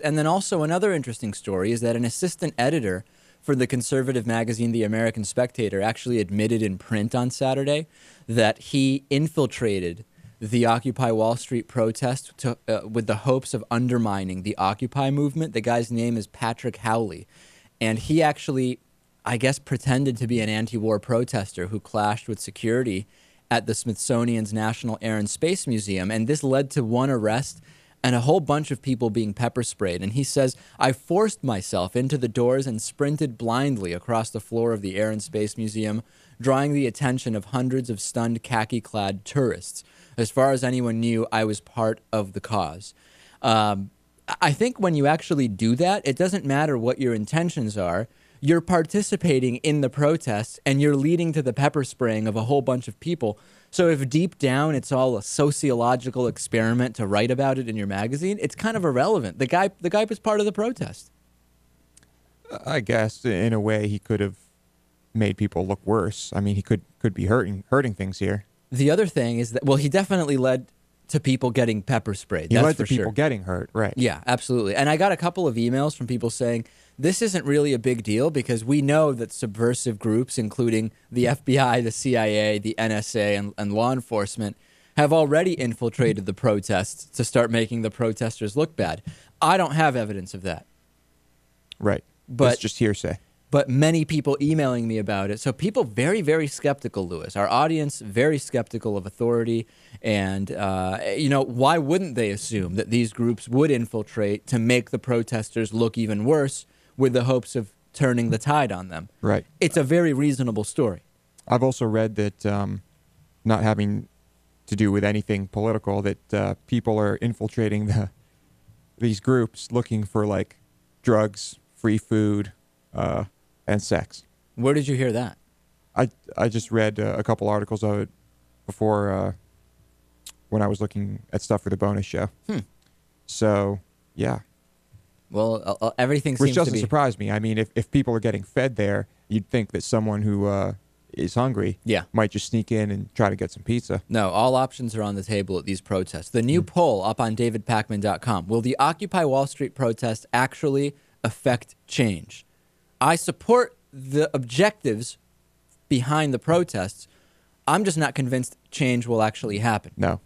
And then also another interesting story is that an assistant editor for the conservative magazine, The American Spectator, actually admitted in print on Saturday that he infiltrated the Occupy Wall Street protest with the hopes of undermining the Occupy movement. The guy's name is Patrick Howley. And he actually, I guess, pretended to be an anti-war protester who clashed with security at the Smithsonian's National Air and Space Museum. And this led to one arrest and a whole bunch of people being pepper sprayed. And he says, I forced myself into the doors and sprinted blindly across the floor of the Air and Space Museum, drawing the attention of hundreds of stunned khaki-clad tourists. As far as anyone knew, I was part of the cause. I think when you actually do that, it doesn't matter what your intentions are. You're participating in the protests and you're leading to the pepper spraying of a whole bunch of people. So if deep down it's all a sociological experiment to write about it in your magazine, it's kind of irrelevant. The guy was part of the protest. I guess in a way he could have made people look worse. I mean, he could be hurting things here. The other thing is that, well, he definitely led to people getting pepper sprayed. He led to people getting hurt, right? Yeah, absolutely. And I got a couple of emails from people saying this isn't really a big deal because we know that subversive groups, including the FBI, the CIA, the NSA, and law enforcement, have already infiltrated the protests to start making the protesters look bad. I don't have evidence of that. Right. But it's just hearsay. But many people emailing me about it. So people very, very skeptical, Lewis. Our audience, very skeptical of authority. And, why wouldn't they assume that these groups would infiltrate to make the protesters look even worse with the hopes of turning the tide on them? Right. It's a very reasonable story. I've also read that, not having to do with anything political, that people are infiltrating these groups looking for, like, drugs, free food, and sex. Where did you hear that? I just read a couple articles of it before when I was looking at stuff for the bonus show. So, yeah. Well, everything seems to be... Which doesn't surprise me. I mean, if people are getting fed there, you'd think that someone who is hungry might just sneak in and try to get some pizza. No, all options are on the table at these protests. The new poll up on davidpakman.com. Will the Occupy Wall Street protest actually affect change? I support the objectives behind the protests. I'm just not convinced change will actually happen. No.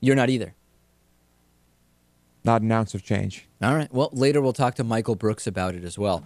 You're not either. Not an ounce of change. All right. Well, later we'll talk to Michael Brooks about it as well.